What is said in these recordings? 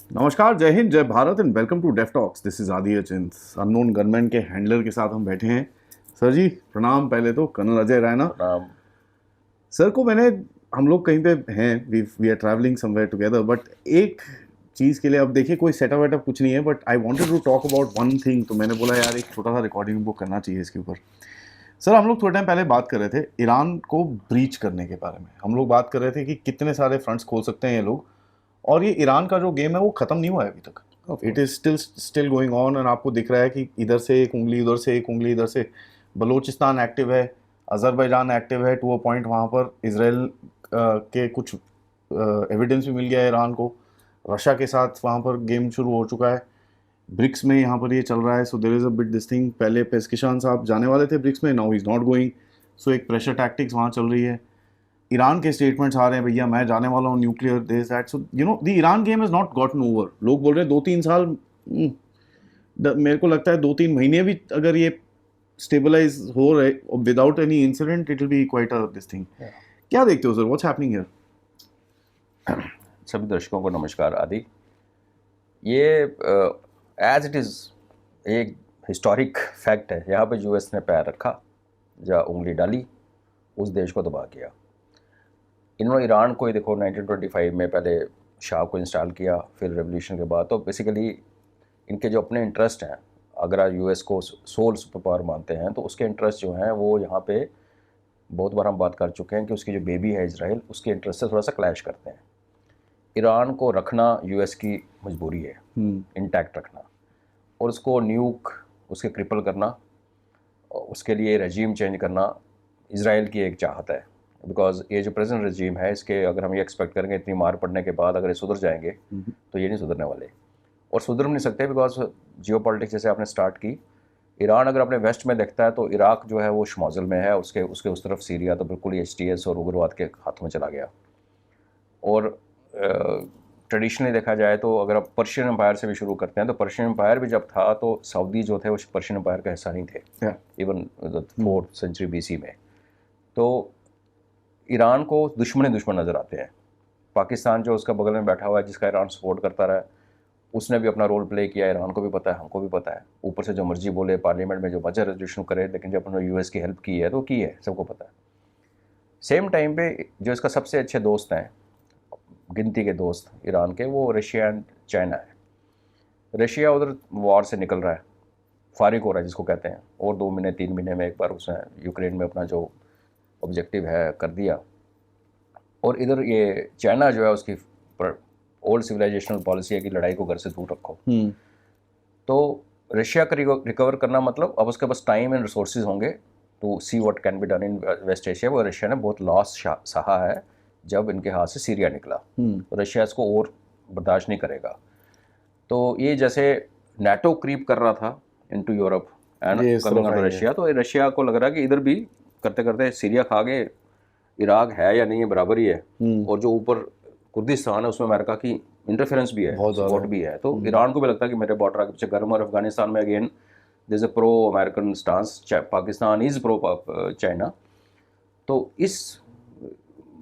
नमस्कार, जय हिंद, जय Bharat and welcome to Def Talks. This is Aadi Achint. Unknown gunman के हैंडलर के साथ हम बैठे हैं। सर जी प्रणाम। पहले तो कर्नल अजय रैना प्रणाम। सर को मैंने, हम लोग कहीं पे हैं, we are travelling somewhere together, but एक चीज़ के लिए, अब देखिए कोई सेटअप वेटअप कुछ नहीं है, but I wanted to talk about one thing. तो मैंने बोला यार एक छोटा सा रिकॉर्डिंग बुक करना चाहिए इसके ऊपर। सर हम लोग थोड़े टाइम पहले बात कर रहे थे ईरान को ब्रीच करने के बारे में। हम लोग बात कर रहे थे कि कितने सारे फ्रंट्स खोल सकते हैं ये लोग, और ये ईरान का जो गेम है वो खत्म नहीं हुआ है अभी तक। It is still going on. और आपको दिख रहा है कि इधर से एक उंगली, उधर से एक उंगली, इधर से बलूचिस्तान एक्टिव है, अजरबैजान एक्टिव है टू अ पॉइंट। वहाँ पर इसराइल के कुछ एविडेंस भी मिल गया है ईरान को। रशिया के साथ वहाँ पर गेम शुरू हो चुका है। ब्रिक्स में यहाँ पर ये चल रहा है। So there is a bit this thing. पहले पेस्किशान साहब जाने वाले थे ब्रिक्स में, now he is not going. So एक प्रेशर टैक्टिक्स वहाँ चल रही है। ईरान के स्टेटमेंट्स आ रहे हैं, भैया मैं जाने वाला हूँ nuclear this that. So you know the Iran game is not gotten over. लोग बोल रहे हैं 2-3 साल। मेरे को लगता है 2-3 महीने भी अगर ये स्टेबलाइज हो रहे without any incident, it will be quite a this thing. क्या देखते हो सर, व्हाट्स हैपनिंग हियर? सभी दर्शकों को नमस्कार। आदि, ये एज इट इज़ एक हिस्टोरिक फैक्ट है। यहाँ पे यूएस ने पैर रखा, जहाँ उंगली डाली, उस देश को तबाह किया। इन्होंने ईरान को ही देखो 1925 में पहले शाह को इंस्टॉल किया, फिर रेवोल्यूशन के बाद। तो बेसिकली इनके जो अपने इंटरेस्ट हैं, अगर आप यूएस को सोल सुपर पावर मानते हैं तो उसके इंटरेस्ट जो हैं वो यहाँ पे बहुत बार हम बात कर चुके हैं कि उसकी जो बेबी है इसराइल, उसके इंटरेस्ट से थोड़ा सा क्लैश करते हैं। ईरान को रखना यूएस की मजबूरी है, इंटैक्ट रखना, और उसको न्यूक, उसके क्रिपल करना, उसके लिए रजीम चेंज करना इसराइल की एक चाहत है। बिकॉज ये जो प्रेजेंट रजीम है, इसके अगर हम ये एक्सपेक्ट करेंगे इतनी मार पड़ने के बाद अगर ये सुधर जाएंगे तो ये नहीं सुधरने वाले, और सुधर नहीं सकते। बिकॉज जियो पॉलिटिक्स जैसे आपने स्टार्ट की, ईरान अगर अपने वेस्ट में देखता है तो इराक जो है वो शमौजल में है, उसके उसके उस तरफ सीरिया तो बिल्कुल ही HTS और उग्रवाद के हाथों में चला गया। और ट्रेडिशनली देखा जाए तो अगर आप पर्शियन एम्पायर से भी शुरू करते हैं तो पर्शियन एम्पायर भी जब था तो सऊदी जो थे वो पर्शियन एम्पायर का हिस्सा नहीं थे, इवन 4th सेंचुरी BC में। तो ईरान को दुश्मन दुश्मन नज़र आते हैं। पाकिस्तान जो उसका बगल में बैठा हुआ है, जिसका ईरान सपोर्ट करता रहा है, उसने भी अपना रोल प्ले किया। ईरान को भी पता है, हमको भी पता है। ऊपर से जो मर्जी बोले, पार्लियामेंट में जो मर्जी रेजोल्यूशन करे, लेकिन जब उन्होंने यूएस की हेल्प की है तो की है, सबको पता है। सेम टाइम पे जो इसका सबसे अच्छे दोस्त हैं, गिनती के दोस्त ईरान के, वो रशिया एंड चाइना है। रशिया उधर वॉर से निकल रहा है, फारिग हो रहा है जिसको कहते हैं, और 2 महीने 3 महीने में एक बार उसने यूक्रेन में अपना जो ऑब्जेक्टिव है कर दिया। और इधर ये चाइना जो है, उसकी ओल्ड सिविलाइजेशनल पॉलिसी है कि लड़ाई को घर से दूर रखो। तो रशिया का रिकवर करना मतलब अब उसके पास टाइम एंड रिसोर्सेज होंगे to see what can be done in West Asia. वो रशिया ने बहुत लॉस सहा है जब इनके हाथ से सीरिया निकला, तो रशिया इसको और बर्दाश्त नहीं करेगा। तो ये जैसे नाटो क्रीप कर रहा था into Europe and coming on Russia, तो रशिया को लग रहा है कि इधर भी करते करते सीरिया खा गए, इराक है या नहीं है बराबर ही है। और जो ऊपर कुर्दिस्तान है उसमें अमेरिका की इंटरफेरेंस भी है, सपोर्ट भी है। तो ईरान को भी लगता है कि मेरे बॉर्डर के पीछे गर्म। और अफगानिस्तान में again this A pro American stance, Pakistan is pro China. तो इस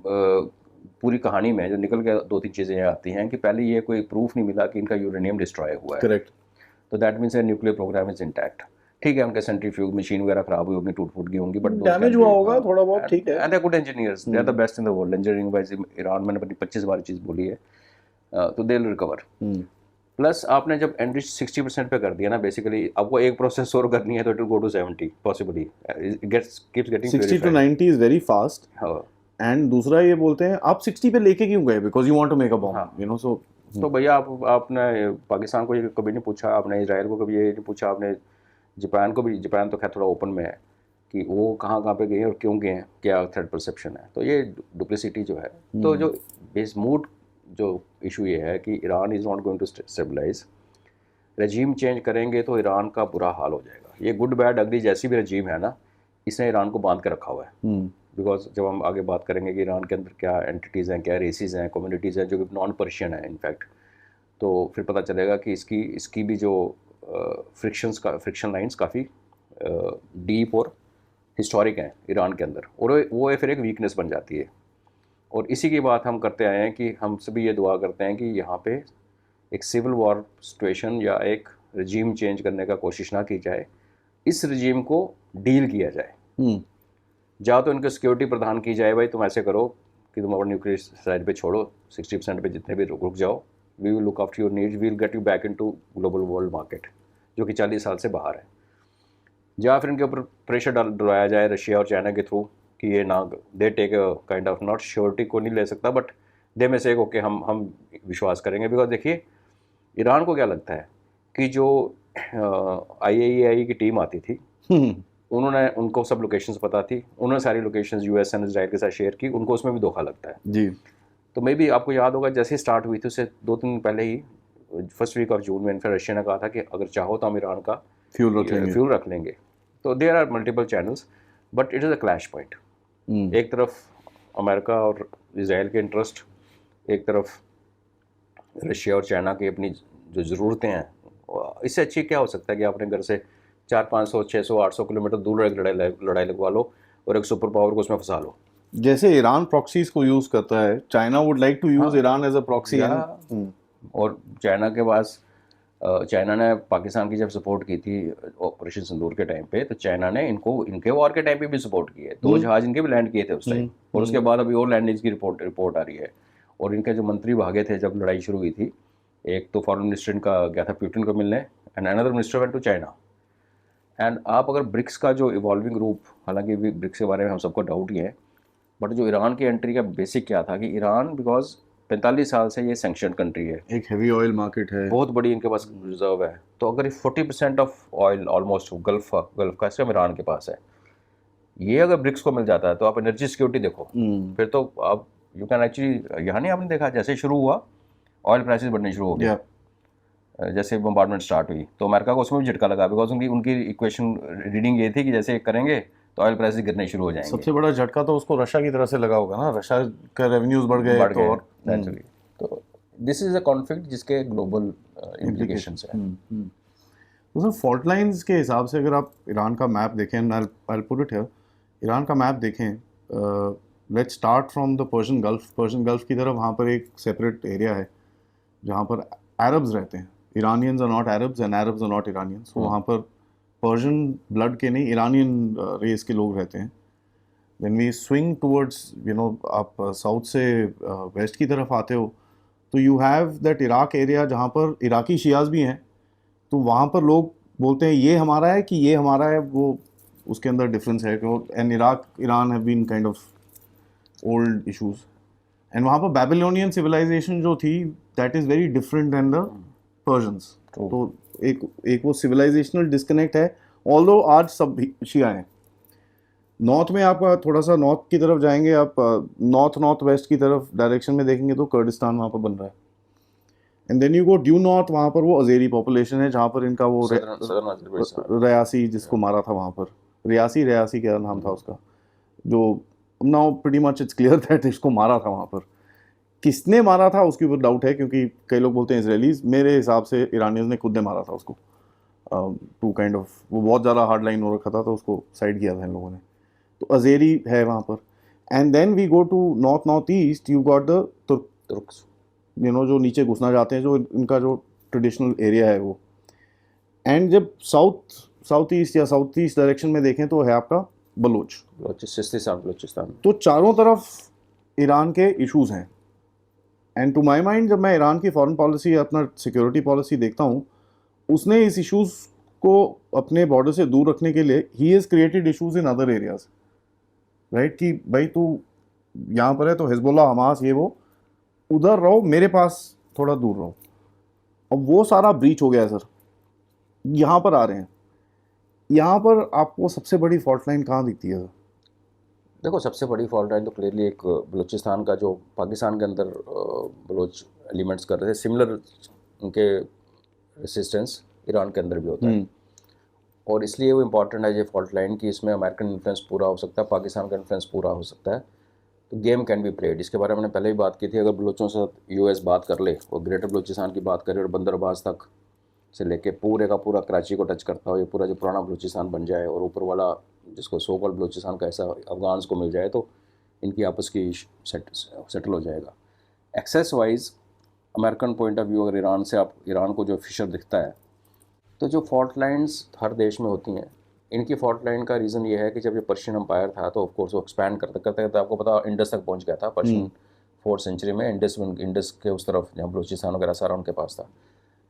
पूरी कहानी में जो निकल के 2-3 चीज़ें आती हैं कि पहले ये कोई प्रूफ नहीं मिला कि इनका यूरेनियम डिस्ट्रॉय हुआ है। करेक्ट। तो that means a nuclear programme is intact. ठीक है, उनके सेंट्रीफ्यूज मशीन वगैरह खराब हुई होगी, टूट फूट गई होंगी, बट डैमेज हुआ होगा थोड़ा बहुत, ठीक है। And they good engineers, they are the best in the world engineering wise. Iran मैंने अपनी 25 बार चीज़ बोली है, तो दे विल रिकवर। प्लस आपने जब एनरिच 60% पे कर दिया ना, बेसिकली आपको एक प्रोसेस और करनी है तो it will go to 70 possibly. It gets keeps getting 60 to 90 is very fast. And दूसरा ये बोलते हैं आप 60 पे लेके क्यों गए, because you want to make a bomb, you know. So तो भैया आपने पाकिस्तान को ये कभी नहीं पूछा, आपने इसराइल को कभी ये नहीं पूछा, आपने जापान को भी, जापान तो खैर थोड़ा ओपन में है कि वो कहाँ कहाँ पे गए और क्यों गए हैं, क्या थ्रेट परसेप्शन है। तो ये डुप्लिसिटी जो है, तो जो बेस मूड जो इशू ये है कि Iran is not going to stabilise. Regime change करेंगे तो ईरान का बुरा हाल हो जाएगा। ये गुड बैड अगली जैसी भी रजीम है ना, इसने ईरान को बांध के रखा हुआ है। बिकॉज जब हम आगे बात करेंगे कि ईरान के अंदर क्या एंटिटीज़ हैं, क्या रेसिस हैं, कम्युनिटीज़ हैं जो कि नॉन पर्शियन है इनफैक्ट, तो फिर पता चलेगा कि इसकी भी जो फ्रिक्शन लाइंस काफ़ी डीप और हिस्टोरिक हैं ईरान के अंदर, और वो फिर एक वीकनेस बन जाती है। और इसी की बात हम करते आए हैं कि हम सभी ये दुआ करते हैं कि यहाँ पे एक सिविल वॉर सिचुएशन या एक रजीम चेंज करने का कोशिश ना की जाए, इस रजीम को डील किया जाए। या तो इनको सिक्योरिटी प्रदान की जाए, भाई तुम ऐसे करो कि तुम अपना न्यूक्लियर साइड पे छोड़ो, 60% पे जितने भी रुक जाओ, we will look after your needs, we will get you back into global world market, जो कि 40 साल से बाहर है। या फिर इनके ऊपर प्रेशर डलवाया जाए रशिया और चाइना के थ्रू कि ये ना, they take kind of, not surety को नहीं ले सकता, बट दे में से ओके हम विश्वास करेंगे। बिकॉज देखिए, ईरान को क्या लगता है कि जो IAEA की टीम आती थी, उन्होंने, उनको सब लोकेशंस पता थी, उन्होंने सारी लोकेशंस US एंड इजराइल के साथ शेयर की, उनको उसमें भी धोखा लगता है जी। तो मे बी आपको याद होगा जैसे ही स्टार्ट हुई थी उससे 2-3 दिन पहले ही, फर्स्ट वीक ऑफ जून में फिर रशिया ने कहा था कि अगर चाहो तो हम ईरान का फ्यूल रख लेंगे। तो there are multiple channels, but it is a clash point. एक तरफ अमेरिका और इजराइल के इंटरेस्ट, एक तरफ रशिया और चाइना की अपनी जो ज़रूरतें हैं। इससे अच्छी क्या हो सकता है कि आपने घर से 400-500, 600, 800 किलोमीटर दूर एक लड़ाई लगवा लो और एक सुपर पावर को उसमें फंसा लो। जैसे ईरान प्रॉक्सीज को यूज करता है, China would like to use Iran as a proxy. और चाइना के पास, चाइना ने पाकिस्तान की जब सपोर्ट की थी ऑपरेशन सिंदूर के टाइम पे, तो चाइना ने इनको इनके वॉर के टाइम पे भी सपोर्ट की है। 2 जहाज इनके भी लैंड किए थे उस टाइम, और उसके बाद अभी और लैंडिंग्स की रिपोर्ट आ रही है। और इनके जो मंत्री भागे थे जब लड़ाई शुरू हुई थी, एक तो फॉरेन मिनिस्टर इनका गया था पुतिन को मिलने, and another minister went to China. And आप अगर ब्रिक्स का जो इवॉल्विंग रूप, हालांकि ब्रिक्स के बारे में हम सबको डाउट ही है, बट जो ईरान की एंट्री का बेसिक क्या था कि ईरान, बिकॉज 45 साल से ये सैंक्शन कंट्री है, एक हेवी ऑयल मार्केट है, बहुत बड़ी इनके पास रिजर्व है। तो अगर 40% ऑफ ऑयल ऑलमोस्ट गल्फ का सिर्फ ईरान के पास है, ये अगर ब्रिक्स को मिल जाता है तो आप एनर्जी सिक्योरिटी देखो, फिर तो आप यू कैन एक्चुअली, यहाँ नहीं आपने देखा जैसे शुरू हुआ ऑयल प्राइसेस बढ़ने शुरू हो गए, जैसे बम्बार्डमेंट स्टार्ट हुई तो अमेरिका को उसमें भी झटका लगा, बिकॉज उनकी इक्वेशन रीडिंग ये थी कि जैसे करेंगे तो ऑयल प्राइसेस गिरने शुरू हो जाएंगे। सबसे बड़ा झटका तो उसको रशिया की तरफ से लगा होगा ना, रशिया का रेवेन्यूज बढ़ गए तो और नेचुरली। तो दिस इज अ कॉन्फ्लिक्ट जिसके ग्लोबल इम्प्लीकेशंस हैं। तो सर फॉल्ट लाइंस के हिसाब से अगर आप ईरान का मैप देखें, I'll put it here, Iran का मैप देखें, let's start from the Persian gulf की तरफ, वहाँ पर एक सेपरेट एरिया है जहाँ पर अरब्स रहते हैं। Iranians are not Arabs and Arabs are not Iranians. वहाँ पर पर्शियन ब्लड के नहीं, इरानियन रेस के लोग रहते हैं। When we swing towards, you know, आप साउथ से वेस्ट की तरफ आते हो तो you have that Iraq area जहाँ पर इराकी शियाज भी हैं। तो वहाँ पर लोग बोलते हैं ये हमारा है कि ये हमारा है, वो उसके अंदर डिफरेंस है। And Iraq Iran have been kind of old issues. And वहाँ पर बैबिलोनियन सिविलाइजेशन जो थी, that is very different than the Persians. तो एक वो सिविलाइजेशनल डिस्कनेक्ट है, ऑल्दो आज सब शिया हैं। नॉर्थ में आपका थोड़ा सा नॉर्थ की तरफ जाएंगे आप, नॉर्थ वेस्ट की तरफ डायरेक्शन में देखेंगे तो कुर्दिस्तान वहाँ पर बन रहा है। And then you go due north, वहाँ पर वो अजेरी पॉपुलेशन है जहाँ पर इनका वो रियासी जिसको मारा था वहाँ पर, रियासी क्या नाम था उसका, जो now pretty much it's clear that इसको मारा था वहाँ पर। किसने मारा था उसके ऊपर डाउट है, क्योंकि कई लोग बोलते हैं इजरायलीज, मेरे हिसाब से ईरानियंस ने खुद ने मारा था उसको। टू काइंड ऑफ, वो बहुत ज़्यादा हार्ड लाइन हो रखा था तो उसको साइड किया था इन लोगों ने। तो अजेरी है वहाँ पर। And then we go to north east, you got the Turks, you know, जो नीचे घुसना चाहते हैं, जो इनका जो ट्रेडिशनल एरिया है वो। एंड जब साउथ ईस्ट डायरेक्शन में देखें तो है आपका बलूचिस्तान। तो चारों तरफ ईरान के इश्यूज हैं। एंड टू माई माइंड, जब मैं ईरान की फॉरेन पॉलिसी, अपना सिक्योरिटी पॉलिसी देखता हूँ, उसने इस इश्यूज को अपने बॉर्डर से दूर रखने के लिए he has created issues in other areas, right, कि भाई तू यहाँ पर है तो हिजबुल्लाह, हमास, ये वो, उधर रहो, मेरे पास थोड़ा दूर रहो। और वो सारा ब्रीच हो गया सर, यहाँ पर आ रहे हैं। यहाँ पर आपको सबसे बड़ी फॉल्ट लाइन कहाँ दिखती है सर? देखो, सबसे बड़ी फॉल्ट लाइन तो क्लियरली एक बलूचिस्तान का, जो पाकिस्तान के अंदर बलोच एलिमेंट्स कर रहे थे, सिमिलर उनके रेसिस्टेंस ईरान के अंदर भी होता है। और इसलिए वो इम्पॉर्टेंट है ये फॉल्ट लाइन कि इसमें अमेरिकन इन्फ्लुएंस पूरा हो सकता है, पाकिस्तान का इन्फ्लुएंस पूरा हो सकता है। तो गेम कैन बी प्लेड। इसके बारे में मैंने पहले ही बात की थी। अगर बलोचों से US बात कर ले और ग्रेटर बलूचिस्तान की बात करे और बंदरबाज तक से लेके पूरे का पूरा कराची को टच करता हो, ये पूरा जो पुराना बलूचिस्तान बन जाए और ऊपर वाला जिसको सो कॉल्ड बलूचिस्तान का ऐसा अफगान्स को मिल जाए, तो इनकी आपस की सेटल हो जाएगा। Access wise American point of view, अगर ईरान से आप ईरान को जो फिशर दिखता है, तो जो फॉल्ट लाइन्स हर देश में होती हैं, इनकी फॉल्ट लाइन का रीज़न ये है कि जब ये पर्शियन अम्पायर था तो ऑफ कोर्स वो एक्सपैंड करते करते करते आपको पता इंडस तक पहुंच गया था। पर्शियन 4th सेंचुरी में इंडस के उस तरफ जहाँ बलूचिस्तान वगैरह सारा उनके पास था।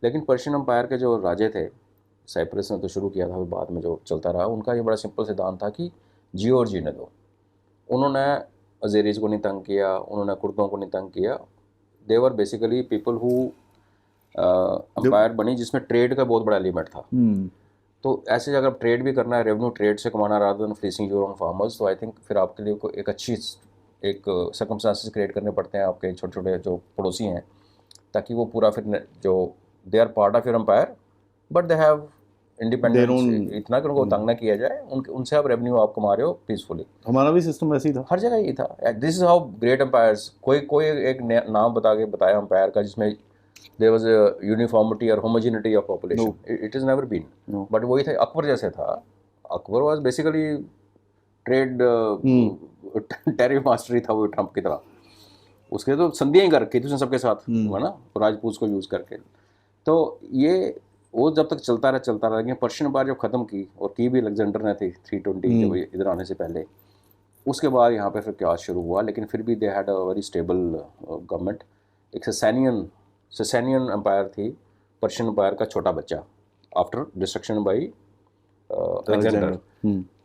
लेकिन पर्शियन अम्पायर के जो राजे थे, साइप्रस ने तो शुरू किया था, फिर बाद में जो चलता रहा, उनका ये बड़ा सिंपल सिद्धांत था कि जियो और जीने दो। उन्होंने अजेरीज को नहीं तंग किया, उन्होंने कुर्दों को नहीं तंग किया। They were basically people who empire बनी जिसमें ट्रेड का बहुत बड़ा एलिमेंट था। तो ऐसे अगर ट्रेड भी करना है, रेवेन्यू ट्रेड से कमाना rather than fleecing your own farmers, तो आई थिंक फिर आपके लिए एक अच्छी एक सर्कमस्टांसेस क्रिएट करने पड़ते हैं आपके छोटे छोटे जो पड़ोसी हैं, ताकि वो पूरा फिर जो they are part of your empire but they have independence, इतना कि उनको तंग ना किया जाए, उनसे आप रेवेन्यू आप कमा रहे हो पीसफुली। हमारा भी सिस्टम वैसे ही था, हर जगह यही था। This is how great empires. कोई एक नाम बताया एम्पायर का जिसमें there was a uniformity or homogeneity of population. No. It has never been. No. But वही था, अकबर जैसे था। Akbar was basically trade tariff master ही था वो, ट्रम्प की तरह। उसके तो संधियाँ ही कर रखी थी उसने सबके साथ, है ना, राजपूत को यूज़ करके। तो ये वो जब तक चलता रहा, लेकिन पर्शियन एम्पायर जब ख़त्म की, और की भी अलेक्जेंडर ने थी 320 जब इधर आने से पहले, उसके बाद यहाँ पे फिर क्या शुरू हुआ। लेकिन फिर भी they had a very stable government. एक सैसानियन एम्पायर थी, पर्शियन एम्पायर का छोटा बच्चा, आफ्टर डिस्ट्रक्शन बाई अलेक्जेंडर।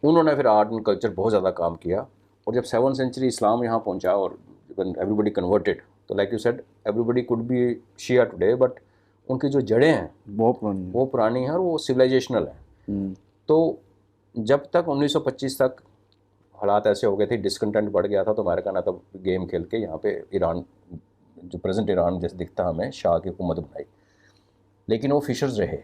उन्होंने फिर आर्ट एंड कल्चर बहुत ज़्यादा काम किया। और जब 7th सेंचुरी इस्लाम यहाँ पहुँचा और एवरीबडी कन्वर्टेड, तो like you said everybody could be Shia today, but उनकी जो जड़ें हैं वो पुरानी हैं और वो सिविलाइजेशनल हैं। तो जब तक 1925 तक हालात ऐसे हो गए थे, डिसकंटेंट बढ़ गया था, तो अमेरिका ने तब गेम खेल के यहाँ पे ईरान, जो प्रेजेंट ईरान जैसे दिखता हमें, शाह की हुकूमत बनाई। लेकिन वो फिशर्स रहे।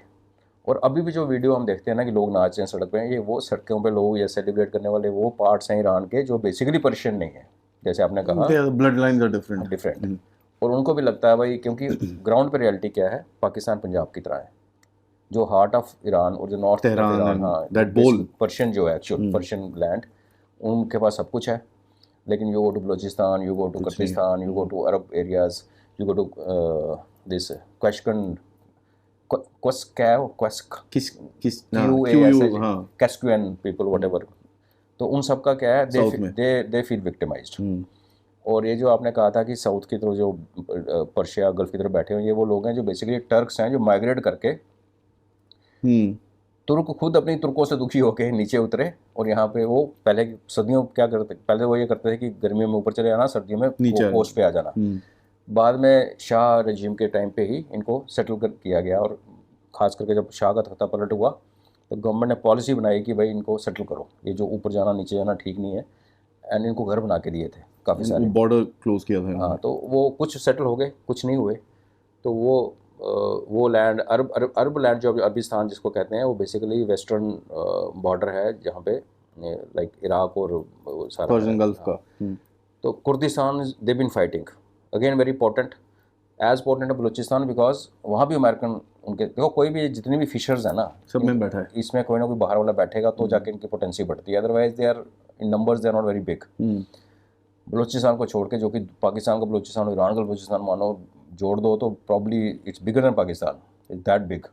और अभी भी जो वीडियो हम देखते हैं ना कि लोग नाच रहे हैं सड़क पे, ये वो सड़कों पे लोग ये सेलिब्रेट करने वाले वो पार्ट्स हैं ईरान के जो बेसिकली पर्शियन नहीं है, जैसे आपने कहा, ब्लड लाइन्स आर डिफरेंट। और उनको भी लगता है भाई, क्योंकि ग्राउंड पे रियलिटी क्या है, पाकिस्तान पंजाब की तरह है, जो हार्ट ऑफ ईरान और जो नॉर्थ ऑफ ईरान, हाँ, पर्शियन जो है एक्चुअल पर्शियन लैंड, उनके पास सब कुछ है। लेकिन you go to Balochistan, you go to Kurdistan, you go to Arab areas, you go to this question कैस्क्यून पीपल व्हाटएवर, तो उन सब का क्या है, दे फील विक्टिमाइज्ड। और ये जो आपने कहा था कि साउथ की तरफ जो पर्शिया गल्फ की तरफ बैठे हुए, ये वो लोग हैं जो बेसिकली टर्क्स हैं, जो माइग्रेट करके तुर्क खुद अपनी तुर्कों से दुखी होकर नीचे उतरे। और यहाँ पे वो पहले सदियों क्या करते, पहले वो ये करते थे कि गर्मियों में ऊपर चले जाना, सर्दियों में कोस्ट पे आ जाना। बाद में शाह रजीम के टाइम पे ही इनको सेटल किया गया, और ख़ास करके जब शाह का तख्ता पलट हुआ तो गवर्नमेंट ने पॉलिसी बनाई कि भाई इनको सेटल करो, ये जो ऊपर जाना नीचे जाना ठीक नहीं है, एंड इनको घर बना के दिए थे काफ़ी सारे, बॉर्डर क्लोज किया था। हाँ, तो वो कुछ सेटल हो गए, कुछ नहीं हुए। तो वो लैंड अरब लैंड जो अरबिस्तान जिसको कहते हैं, वो बेसिकली वेस्टर्न बॉर्डर है जहाँ पे लाइक इराक और सारा पर्शियन गल्फ का। तो Kurdistan they been fighting again, very important, as important Balochistan, because वहाँ भी अमेरिकन उनके, देखो कोई भी जितने भी फिशर्स हैं ना, सब में बैठा है, इसमें कोई ना कोई बाहर वाला बैठेगा तो जाके इनकी पोटेंसी बढ़ती है, otherwise they are in numbers they are not very big. Balochistan को छोड़ के, जो कि पाकिस्तान का बलूचिस्तान और ईरान का बलूचिस्तान मानो जोड़ दो तो probably it's bigger than Pakistan, it's that big.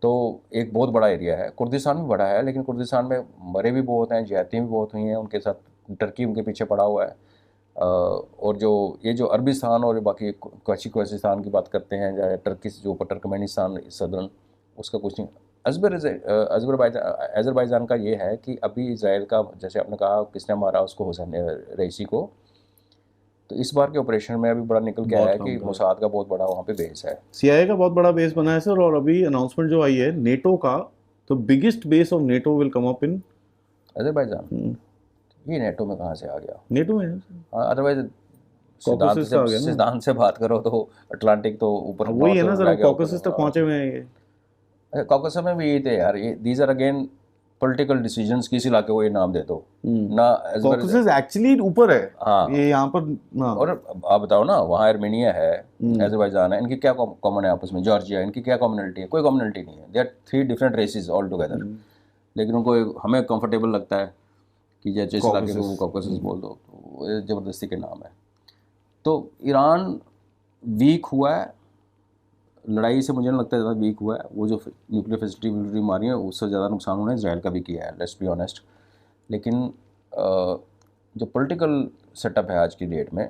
तो एक बहुत बड़ा एरिया है। कुर्दिस्तान भी बड़ा है, लेकिन कुर्दिस्तान में मरे भी बहुत हैं, ज्यादतियाँ भी बहुत हुई हैं, उनके साथ टर्की उनके पीछे पड़ा हुआ है। और जो ये जो अरबिस्तान और बाकी क्वेचिस्तान की बात करते हैं, या टर्की जो ऊपर टर्कमेनिस्तान सदर्न, उसका कुछ नहीं। अज़रबैजान का ये है कि अभी इजराइल का, जैसे आपने कहा किसने मारा उसको, हुसैन रईसी को, तो इस बार के ऑपरेशन में अभी बड़ा निकल के आया है कि मोसाद का बहुत बड़ा वहाँ पे बेस है, CIA का बहुत बड़ा बेस बना है सर। और अभी अनाउंसमेंट जो आई है नेटो का, तो biggest base of NATO will come up in Azerbaijan. ये नेटो में कहाँ से आ गया? नेटो में, अदरवाइज सिद्धांत से बात करो तो अटलांटिक तो ऊपर, वही है ना सर, कॉकसस तक पहुंचे हुए हैं ये। कॉकसस में भी यही थे यार, ये these are again political decisions, किस इलाके को ये नाम दे दो ना। कॉकसस एक्चुअली ऊपर है, हाँ, ये यहाँ पर हाँ। और आप बताओ ना, वहाँ आर्मेनिया है, अज़रबैजान है, इनकी क्या कॉमन है आपस में? जॉर्जिया, इनकी क्या कॉमनलिटी है? कोई कॉमनलिटी नहीं है। They are 3 different races all together. लेकिन उनको हमें कंफर्टेबल लगता है कि जैसे इस इलाके को कॉकसस बोल दो, तो ज़बरदस्ती के नाम है। तो ईरान वीक हुआ है, लड़ाई से मुझे नहीं लगता ज़्यादा वीक हुआ है। वो जो न्यूक्लियर फैसिलिटी मारी है उससे ज़्यादा नुकसान उन्होंने इसराइल का भी किया है, लेट्स बी ऑनेस्ट। लेकिन जो पॉलिटिकल सेटअप है आज की डेट में,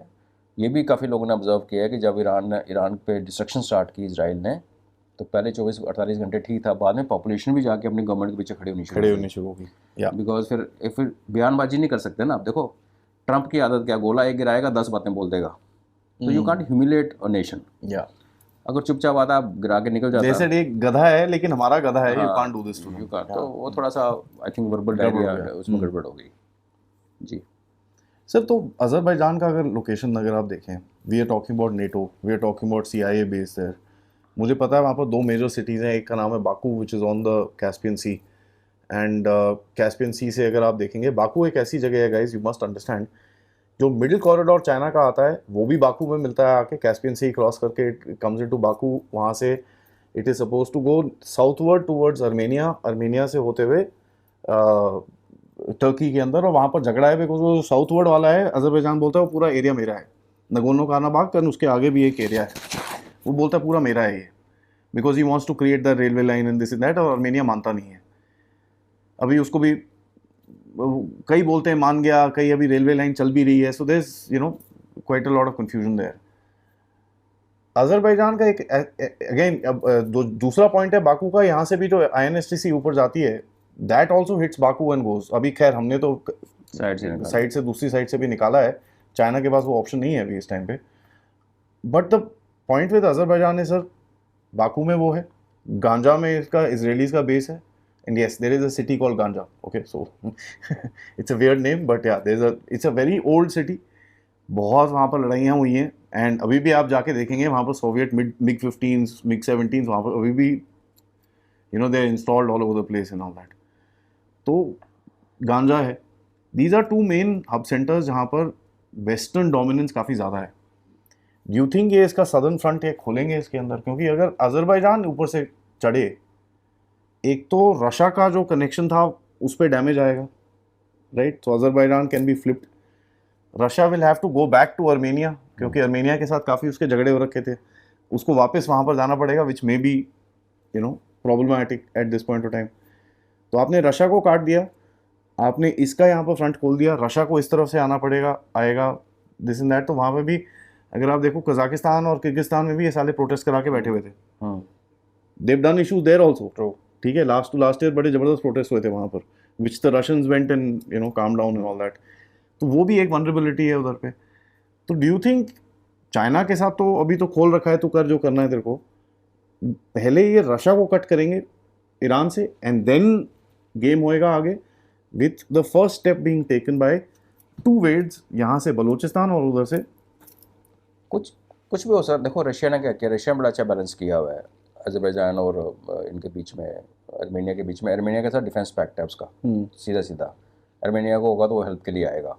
ये भी काफ़ी लोगों ने ऑब्जर्व किया है कि जब ईरान पे डिस्ट्रक्शन स्टार्ट की इसराइल ने, तो पहले 24-48 घंटे ठीक था, बाद में पॉपुलेशन भी जाके अपनी गवर्नमेंट के पीछे खड़ी होनी शुरू होगी या बिकॉज फिर बयानबाजी नहीं कर सकते ना। आप देखो ट्रंप की आदत क्या, गोला एक गिराएगा 10 बातें बोल देगा, तो you can't humiliate a nation. या अगर चुपचाप आता आप गिरा के निकल जाता, जैसे एक गधा है लेकिन हमारा गधा है, यू हाँ, can't do this to you can't, तो वो थोड़ा सा आई थिंक वर्बल डायरिया उसमें गड़बड़ हो गई जी। सर, तो अजरबैजान का अगर लोकेशन अगर आप देखें, we are talking about NATO, we are talking about CIA base there. मुझे पता है वहाँ पर 2 मेजर सिटीज़ हैं, एक का नाम है Baku which is on the Caspian sea, and Caspian sea से अगर आप देखेंगे, बाकू एक ऐसी जगह है गाइज, यू मस्ट अंडरस्टैंड, जो मिडिल कॉरिडोर चाइना का आता है वो भी बाकू में मिलता है आके, कैस्पियन सी क्रॉस करके इट कम्स इनटू बाकू। वहाँ से it is suppose to go southward towards Armenia, Armenia से होते हुए टर्की के अंदर, और वहाँ पर झगड़ा है बिकॉज वो साउथवर्ड वाला है, अजरबैजान बोलता है वो पूरा एरिया मेरा है, नगोर्नो काराबाख का उसके आगे भी एक एरिया है, वो बोलता है पूरा मेरा है ये, because he wants to create the railway line and this is that, और अर्मेनिया मानता नहीं है। अभी उसको भी कई बोलते हैं मान गया, कई अभी रेलवे लाइन चल भी रही है, so there is quite a lot of confusion there. Azerbaijan का एक अगेन दूसरा पॉइंट है बाकू का, यहाँ से भी जो INSTC ऊपर जाती है, that also hits Baku and goes. अभी खैर हमने तो साइड से दूसरी साइड से भी निकाला है, चाइना के पास वो ऑप्शन नहीं है अभी इस टाइम पे। But the point with Azerbaijan है सर, बाकू में वो है, गांजा में इसका इजरायलीज का बेस है, and yes there is a city called Ganja, okay, so it's a weird name, but yeah there is it's a very old city. बहुत वहाँ पर लड़ाइयाँ हुई हैं, एंड अभी भी आप जाके देखेंगे वहाँ पर सोवियत MiG-15s MiG-17s वहाँ पर अभी भी they installed all over the place and all that. तो गांजा है, these are 2 main hub centres जहाँ पर वेस्टर्न डोमिनेंस काफ़ी ज़्यादा है। डू यू थिंक ये इसका सदर्न फ्रंट ये खोलेंगे इसके अंदर? क्योंकि अगर अजरबैजान ऊपर से चढ़े, एक तो रशिया का जो कनेक्शन था उस पर डैमेज आएगा, right? So Azerbaijan can be flipped, Russia will have to go back to Armenia, क्योंकि अर्मेनिया के साथ काफ़ी उसके झगड़े हो रखे थे, उसको वापस वहाँ पर जाना पड़ेगा, which may be problematic at this point of time. तो आपने रशिया को काट दिया, आपने इसका यहाँ पर फ्रंट खोल दिया, रशिया को इस तरफ से आना पड़ेगा, आएगा दिस इन दैट। तो वहाँ पे भी अगर आप देखो कजाकिस्तान और किर्गिस्तान में भी ये साले प्रोटेस्ट करा के बैठे हुए थे, they've done issues there also, ठीक है, लास्ट ईयर बड़े जबरदस्त प्रोटेस्ट हुए थे वहाँ पर, which the Russians went and calm down and all that. तो वो भी एक वनरेबिलिटी है उधर पे। तो डू यू थिंक चाइना के साथ तो अभी तो खोल रखा है, तो कर जो करना है तेरे को, पहले ये रशिया को कट करेंगे ईरान से, एंड देन गेम होएगा आगे, with the first step being taken by 2 weds, यहाँ से बलूचिस्तान और उधर से कुछ भी हो सर। देखो रशिया ने क्या किया, रशिया ने बड़ा अच्छा बैलेंस किया हुआ है अजरबैजान और इनके बीच में, अर्मेनिया के बीच में। अर्मेनिया के साथ डिफेंस पैक्ट है उसका, सीधा अर्मेनिया को होगा तो वो हेल्प के लिए आएगा,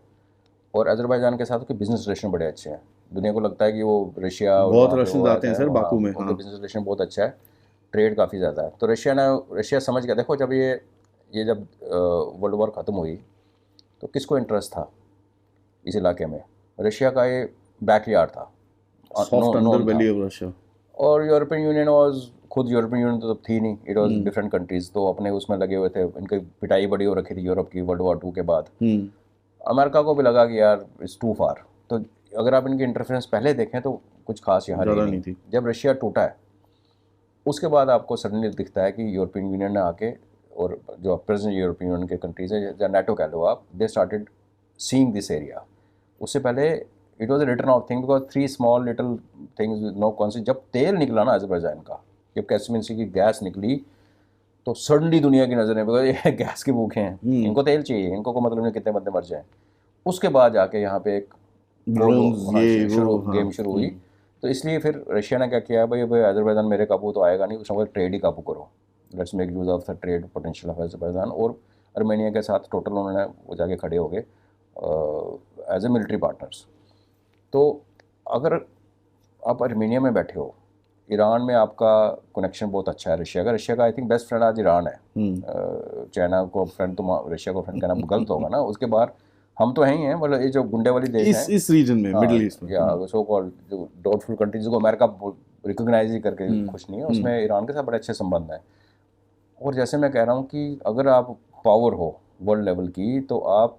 और अजरबैजान के साथ उसके बिजनेस रिलेशन बड़े अच्छे हैं। दुनिया को लगता है कि वो रशिया बहुत रशियन आते हैं सर बाकू में, उनके बिजनेस रिलेशन बहुत अच्छा है, ट्रेड काफ़ी ज़्यादा है। तो रशिया समझ गया। देखो जब ये जब वर्ल्ड वॉर ख़त्म हुई तो किसको इंटरेस्ट था इस इलाके में? रशिया का ये बैकयार्ड था, सॉफ्ट अंडरबेली ऑफ रशिया। और यूरोपियन यूनियन खुद यूरोपियन यूनियन तो थी नहीं, इट वाज डिफरेंट कंट्रीज, तो अपने उसमें लगे हुए थे। इनकी पिटाई बड़ी हो रखी थी यूरोप की वर्ल्ड वॉर 2 के बाद। अमेरिका को भी लगा कि यार इट्स टू फार। तो अगर आप इनके इंटरफेरेंस पहले देखें तो कुछ खास यहाँ नहीं थी। जब रशिया टूटा है उसके बाद आपको सडनली दिखता है कि यूरोपियन यूनियन ने आके, और जो प्रेजेंट यूरोपियन यूनियन के कंट्रीज हैं या नाटो कह लो आप, they started seeing this area. उससे पहले it was a return of thing, because 3 small little things with no consequence. जब तेल निकला ना अजरबैजान का, जब कैस्पियन सी की गैस निकली, तो सडनली दुनिया की नज़रें, बिकॉज ये गैस के भूखे हैं, इनको तेल चाहिए, इनको को मतलब नहीं कितने बंदे मर जाएं। उसके बाद जाके यहाँ पे एक गेम शुरू हुई। तो इसलिए फिर रशिया ने क्या किया, भाई अजरबैजान मेरे काबू तो आएगा नहीं, उसमें ट्रेड ही काबू करो, let's make use of the trade potential of Azerbaijan. और अर्मेनिया के साथ टोटल उन्होंने वो जाके खड़े हो गए एज ए मिलिट्री पार्टनर्स। तो अगर आप अर्मेनिया में बैठे हो, ईरान में आपका कनेक्शन बहुत अच्छा है रशिया का। रशिया का आई थिंक बेस्ट फ्रेंड आज ईरान है। चाइना को फ्रेंड तो रशिया को फ्रेंड कहना गलत होगा ना। उसके बाद हम तो हैं ही हैं, मतलब ये जो गुंडे वाली देश हैं इस रीजन में, मिडिल ईस्ट में। या सो कॉल्ड जो डाउटफुल कंट्रीज को अमेरिका रिकॉग्नाइज ही करके खुश नहीं है, उसमें ईरान के साथ बड़े अच्छे संबंध हैं। और जैसे मैं कह रहा हूँ कि अगर आप पावर हो वर्ल्ड लेवल की तो आप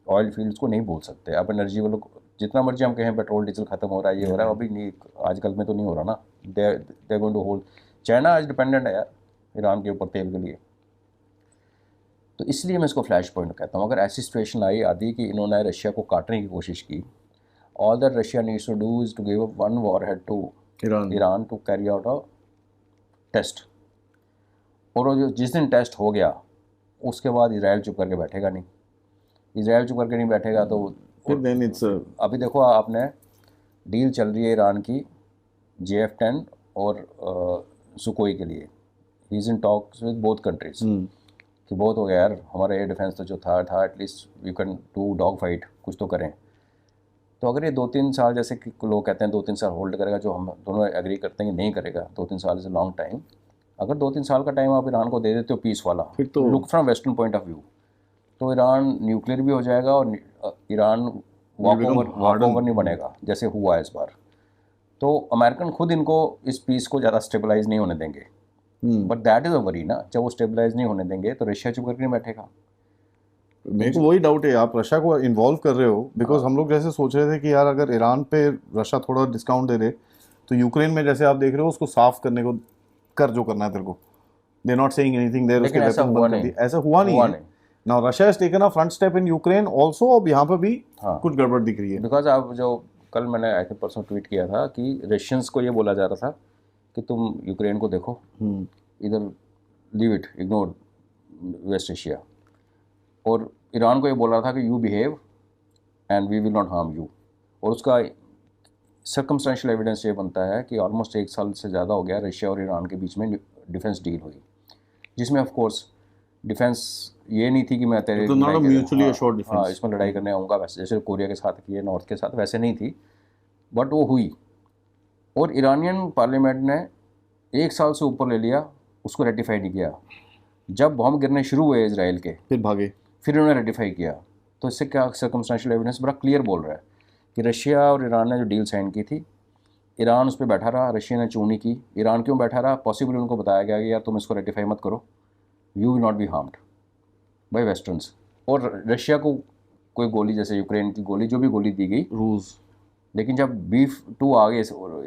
ऑयल फील्ड्स को नहीं भूल सकते। आप एनर्जी वालों को जितना मर्जी हम कहें पेट्रोल डीजल खत्म हो रहा है, ये हो रहा है, अभी नहीं, आजकल में तो नहीं हो रहा ना। They going to hold. China आज डिपेंडेंट है यार ईरान के ऊपर तेल के लिए। तो इसलिए मैं इसको फ्लैश पॉइंट कहता हूँ। अगर ऐसी सिचुएशन आई आदि कि इन्होंने रशिया को काटने की कोशिश की, all that Russia needs to do is to give up one warhead to Iran to carry out a test. और जो जिस दिन टेस्ट हो गया उसके बाद इजराइल चुप करके बैठेगा नहीं। इजराइल चुप करके नहीं बैठेगा तो फिर then it's अभी देखो आपने डील चल रही है ईरान की JF-10 और सुकोई के लिए। He is in talks with both countries कि बहुत हो गया यार, हमारा एयर डिफेंस तो जो था at least we can do dog fight, कुछ तो करें। तो अगर ये 2-3 साल, जैसे कि लोग कहते हैं 2-3 साल होल्ड करेगा, जो हम दोनों एग्री करते हैं कि नहीं करेगा, 2-3 साल इज़ अ लॉन्ग टाइम। अगर 2-3 साल का टाइम आप ईरान को दे देते हो पीस वाला, फिर तो look from western point of view, तो ईरान न्यूक्लियर भी हो जाएगा और ईरान वॉक ओवर नहीं बनेगा जैसे हुआ इस बार। तो अमेरिकन खुद इनको इस पीस को ज़्यादा स्टेबलाइज नहीं होने देंगे, but that is a worry ना। जब वो स्टेबलाइज नहीं होने देंगे तो रशिया चुप करके नहीं बैठेगा। मेरे को वही डाउट है, आप रशिया को इन्वॉल्व कर रहे हो बिकॉज हम लोग जैसे सोच रहे थे कि यार अगर ईरान पे रशिया थोड़ा डिस्काउंट दे दे तो यूक्रेन में जैसे आप देख रहे हो उसको साफ करने को कर जो करना है तेरे को, they not saying anything there, उसके ऐसा हुआ नहीं, ऐसा हुआ नहीं है। Now Russia has taken a front step in Ukraine also, अब यहाँ पे भी कुछ गड़बड़ दिख रही है। बिकॉज आप जो कल मैंने आई थिंक परसों ट्वीट किया था कि रशियंस को ये बोला जा रहा था कि तुम यूक्रेन को देखो, इधर leave it, ignore West Asia, और ईरान को ये बोल रहा था कि you behave and we will not harm you. और उसका सर्कमस्टेंशियल एविडेंस ये बनता है कि ऑलमोस्ट 1 साल से ज़्यादा हो गया रशिया और ईरान के बीच में डिफेंस डील हुई, जिसमें ऑफ कोर्स डिफेंस ये नहीं थी कि मैं तेरे म्यूचुअली अश्योर्ड डिफेंस, इसमें लड़ाई करने आऊँगा, वैसे जैसे कोरिया के साथ की है, नॉर्थ के साथ, वैसे नहीं थी, बट वो हुई। और ईरानियन पार्लियामेंट ने 1 साल से ऊपर ले लिया, उसको रेटिफाई नहीं किया। जब बॉम्ब गिरने शुरू हुए इजराइल के, फिर भागे, फिर उन्होंने रेटिफाई किया। तो इससे क्या सर्कमस्टेंशियल एविडेंस बड़ा क्लियर बोल रहा है कि रशिया और ईरान ने जो डील साइन की थी, ईरान उस पर बैठा रहा, रशिया ने चूनी की। ईरान क्यों बैठा रहा? पॉसिबली उनको बताया गया कि यार तुम इसको रेटिफाई मत करो, you will not be harmed by westerns. और रशिया को कोई गोली, जैसे यूक्रेन की गोली, जो भी गोली दी गई रूस, लेकिन जब B-2 आ गए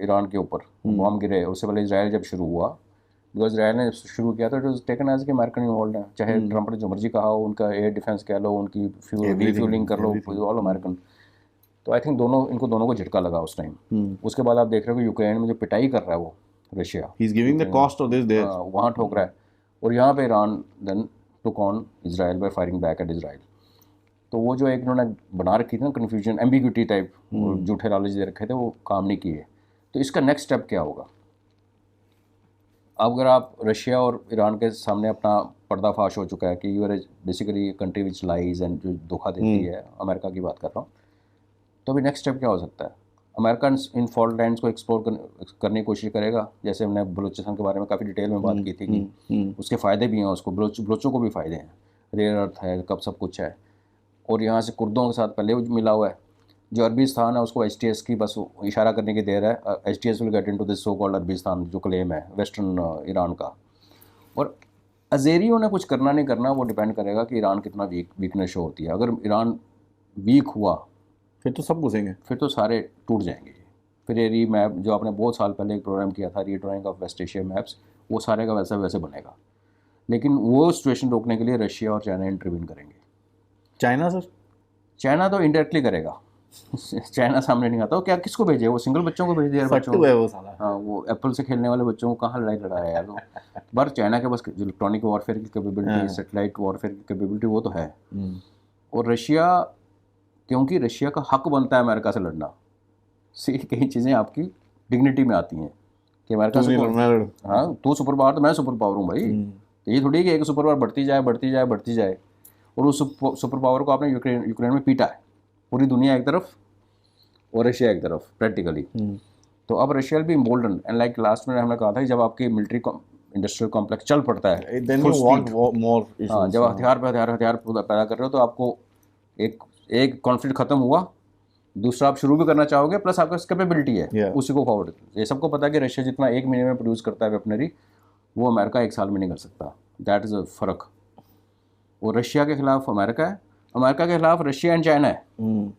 ईरान के ऊपर, बॉम्ब गिरे, उससे पहले इसराइल जब शुरू हुआ, बिकॉज इसराइल ने शुरू किया तो इट वाज टेकन एज कि अमेरिकन इन्वॉल्व है, चाहे ट्रंप ने जो मर्जी कहा हो, उनका एयर डिफेंस कह लो, उनकी रिफ्यूलिंग कर लो, ऑल अमेरिकन। तो आई थिंक इनको दोनों को झटका लगा उस टाइम। उसके बाद आप देख रहे हो कि यूक्रेन में जो पिटाई कर रहा है वो Russia, he is giving the cost of this there, वहाँ ठोक रहा है। और यहाँ पे Iran then took on Israel by firing back at Israel. तो वो जो एक उन्होंने बना रखी थी ना कन्फ्यूजन, एम्बिग्यूटी टाइप, झूठे लालच दे रखे थे, वो काम नहीं किए। तो इसका नेक्स्ट स्टेप क्या होगा? अगर आप रशिया और ईरान के सामने अपना पर्दाफाश हो चुका है कि you are basically country which lies and जो धोखा देती है, अमेरिका की बात कर रहा हूँ, तो अभी नेक्स्ट स्टेप क्या हो सकता है? अमेरिका इन फॉल्ट लाइन्स को एक्सप्लोर करने की कोशिश करेगा, जैसे हमने बलूचिस्तान के बारे में काफ़ी डिटेल में बात की थी कि उसके फ़ायदे भी हैं, उसको बलोचों को भी फ़ायदे हैं, रेयर अर्थ है, कब सब कुछ है। और यहाँ से कुर्दों के साथ पहले मिला हुआ है। जो अरबिस्तान है उसको HTS की बस इशारा करने की देर है। HTS will get into this so called Arabistan, जो क्लेम है वेस्टर्न ईरान का। और अज़ेरियों ने कुछ करना नहीं करना, वो डिपेंड करेगा कि ईरान कितना वीकनेस शो होती है। अगर ईरान वीक हुआ फिर तो सब घुसेंगे, फिर तो सारे टूट जाएंगे। फिर ये रीमैप जो आपने बहुत साल पहले एक प्रोग्राम किया था, रीड्राइंग ऑफ वेस्ट एशिया मैप्स, वो सारे का वैसा वैसे बनेगा। लेकिन वो सिचुएशन रोकने के लिए रशिया और चाइना इंटरवीन करेंगे। चाइना सर, चाइना तो इनडायरेक्टली करेगा। चाइना सामने नहीं आता। वो क्या, किसको भेजे? वो सिंगल बच्चों को भेज दिया, बच्चों को। वो साला, हाँ, वो एप्पल से खेलने वाले बच्चों को कहाँ लड़ाई लड़ाया यार। पर चाइना के पास इलेक्ट्रॉनिक वॉरफेयर की कैपेबिलिटी, सेटेलाइट वॉरफेयर की कैपेबिलिटी, वो तो है। और रशिया, क्योंकि रशिया का हक बनता है अमेरिका से लड़ना, से कई चीज़ें आपकी डिग्निटी में आती हैं कि अमेरिका से, हाँ तू सुपर पावर तो मैं सुपर पावर हूँ भाई। तो ये थोड़ी है कि एक सुपर पावर बढ़ती जाए बढ़ती जाए बढ़ती जाए। और उस सुपर पावर को आपने यूक्रेन में पीटा है, पूरी दुनिया एक तरफ और रशिया एक तरफ प्रैक्टिकली। तो अब रशिया भी इम्बोल्डन एंड लाइक लास्ट में हमने कहा था कि जब आपकी मिलिट्री इंडस्ट्रियल कॉम्प्लेक्स चल पड़ता है, then you want more issues, हाँ, जब हथियार पे हथियार पैदा कर रहे हो, तो आपको एक कॉन्फ्लिक्ट खत्म हुआ, दूसरा आप शुरू भी करना चाहोगे, प्लस आपके पास कैपेबिलिटी है Yeah. उसी को फॉरवर्ड। ये सबको पता है कि रशिया जितना एक महीने में प्रोड्यूस करता है वेपनरी, वो अमेरिका एक साल में नहीं कर सकता। दैट इज़ अ फ़र्क। वो रशिया के खिलाफ अमेरिका है, अमेरिका के खिलाफ रशिया एंड चाइना है।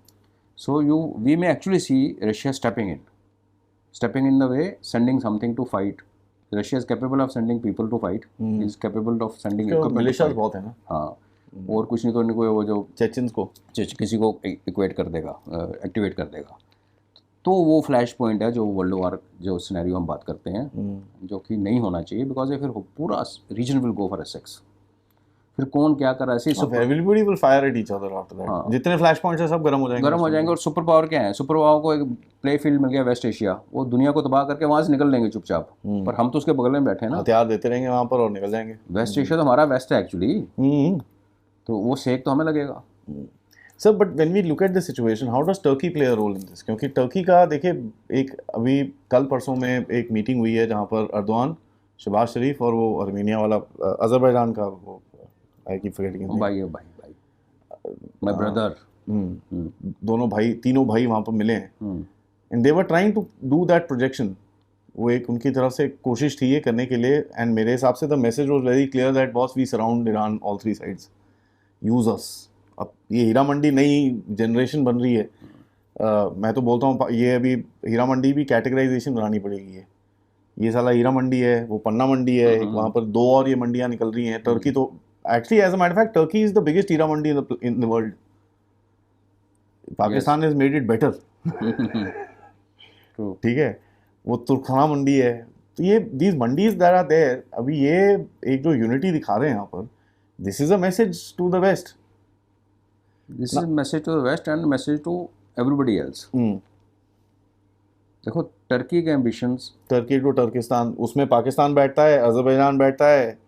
So we may actually see Russia stepping in the way, sending something to fight. Russia is capable of sending people to fight, is capable of sending militias बहुत है ना। हाँ, और कुछ नहीं तो उनको वो जो चेचन्स को किसी को इक्वेट कर देगा, एक्टिवेट कर देगा। तो वो फ्लैश पॉइंट है जो वर्ल्ड वार जो सिनेरियो हम बात करते हैं, जो कि नहीं होना चाहिए, बिकॉज ये फिर पूरा region will go for a six. फिर कौन क्या कर रहा है, everybody will fire at each other after that. जितने फ्लैश पॉइंट्स हैं सब गर्म हो जाएंगे। और सुपर पावर क्या है, सुपर पावर को एक प्ले फील्ड मिल गया वेस्ट एशिया, वो दुनिया को तबाह करके वहाँ से निकल लेंगे चुपचाप, पर हम तो उसके बगल में बैठे हैं ना, हथियार देते रहेंगे वहाँ पर और निकल जाएंगे। वेस्ट एशिया तो हमारा वेस्ट है एक्चुअली, तो वो सेक तो हमें लगेगा। Sir but when we look at the situation, how does Turkey play a role in this? क्योंकि टर्की का देखिए, एक अभी कल परसों में एक मीटिंग हुई है जहाँ पर अर्दवान, शहबाज शरीफ और वो अर्मेनिया वाला, अजरबैजान का वो आई की फॉरगेटिंग भाई माय ब्रदर, दोनों भाई, तीनों भाई वहाँ पर मिले हैं, and they were trying to do that projection. वो एक उनकी तरफ से कोशिश थी ये करने के लिए, एंड मेरे हिसाब से the message was very clear that boss we surround Iran all three sides, use us. अब ये हीरा मंडी नई जनरेशन बन रही है, मैं तो बोलता हूँ ये अभी हीरा मंडी भी कैटेगराइजेशन बनानी पड़ेगी। ये साला हीरा मंडी है, वो पन्ना मंडी है, वहाँ पर दो और ये मंडियाँ निकल रही हैं। टर्की तो actually as a matter fact Turkey is the biggest Heera Mandi in the world. Pakistan has made it better. ठीक है, वो तुर्कखाना मंडी है। तो ये these mandis that are there, अभी ये एक जो यूनिटी दिखा रहे हैं यहाँ पर, this is a message to the West, this is message to the West and message to everybody else. देखो टर्की के एम्बिशंस, टर्की टू टर्किस्तान, उसमें पाकिस्तान बैठता है, अजरबैजान बैठता है,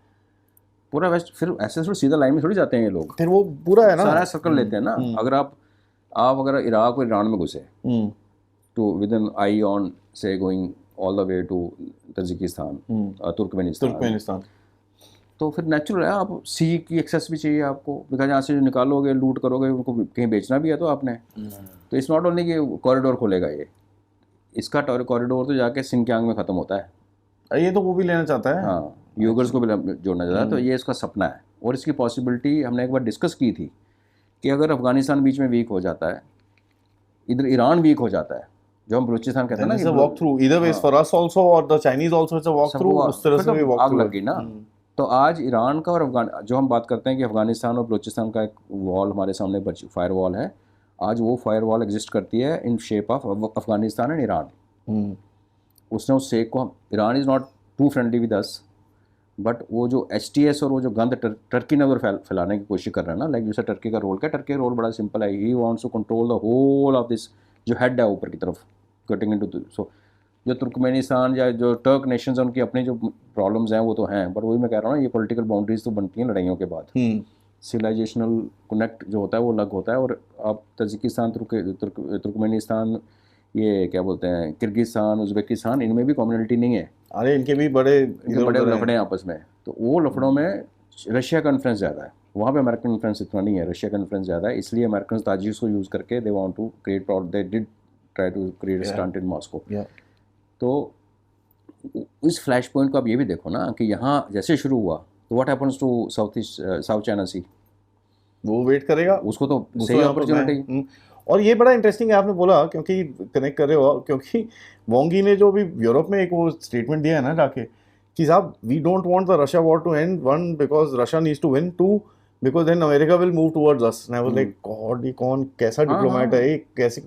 पूरा वेस्ट। फिर ऐसे थोड़ी सीधा लाइन में थोड़ी जाते हैं ये लोग, फिर वो पूरा है ना, सारा सर्कल लेते हैं ना। अगर आप अगर इराक और ईरान में घुसे तो with an eye on say going all the way to Tajikistan, Turkmenistan, तो फिर नेचुरल है आप सी की एक्सेस भी चाहिए आपको, बिकॉज यहाँ से जो निकालोगे, लूट करोगे, उनको कहीं बेचना भी है तो आपने। तो इट्स नॉट ओनली कि कॉरिडोर खोलेगा ये, इसका कॉरिडोर तो जाके सिंकियांग में ख़त्म होता है। ये तो वो भी लेना चाहता है, हाँ, यूगर्स को भी जोड़ना चाहता है। तो ये इसका सपना है, और इसकी पॉसिबिलिटी हमने एक बार डिस्कस की थी कि अगर अफगानिस्तान बीच में वीक हो जाता है, इधर ईरान वीक हो जाता है, जो हम बलूचिस्तान कहते हैं ना, वॉक थ्रू इधर वेज फॉर अस आल्सो और the Chinese also it's a walk through, उस तरह से भी वॉक आग थ्रू लग गई ना। तो आज ईरान का और जो हम बात करते हैं कि अफगानिस्तान और बलूचिस्तान का एक वॉल हमारे सामने फायर वॉल है, आज वो फायर वॉल एग्जिस्ट करती है in shape of Afghanistan and Iran. उसने उस सेक को, Iran is not too friendly with us, but वो जो HTS और वो जो गंद टर्की ने अगर फैलाने की कोशिश कर रहा है ना, लाइक जैसे टर्की का रोल क्या, टर्की का रोल बड़ा सिंपल है, he wants to control the whole of this, जो हेड है ऊपर की तरफ कटिंग इनटू। सो जो तुर्कमेनिस्तान या जो टर्क नेशंस हैं, उनकी अपनी जो प्रॉब्लम्स हैं वो तो हैं, बट वही मैं कह रहा हूँ ना, ये पॉलिटिकल बाउंड्रीज तो बनती हैं लड़ाइयों के बाद, सिविलाइजेशनल कनेक्ट जो होता है वो अलग होता है। और अब तजिकिस्तान, तुर्कमेनिस्तान, ये क्या बोलते हैं, किर्गिस्तान, उज़्बेकिस्तान, इनमें भी कम्युनिटी नहीं है। अरे इनके भी बड़े लफड़े हैं आपस में, तो वो लफड़ों में रशिया का इन्फ्लुएंस ज़्यादा है, वहाँ पे अमेरिकन इन्फ्लुएंस इतना नहीं है, रशिया का इन्फ्लुएंस ज़्यादा है। इसलिए अमेरिकन ताजिस को यूज़ करके they want to create, they did try to create stunt in Moscow. तो इस फ्लैश पॉइंट को आप ये भी देखो ना कि यहाँ जैसे शुरू हुआ तो what happens to South China sea, वो वेट करेगा, उसको तो सही अपॉर्चुनिटी। और ये बड़ा इंटरेस्टिंग है आपने बोला, क्योंकि कनेक्ट कर रहे हो, क्योंकि वोंगी ने जो भी यूरोप में एक वो स्टेटमेंट दिया है ना जाके कि साहब we don't want the Russia war to end, one because Russia needs to win, two because then America will move towards us. I was like god, ये कौन कैसा डिप्लोमेट है, कैसे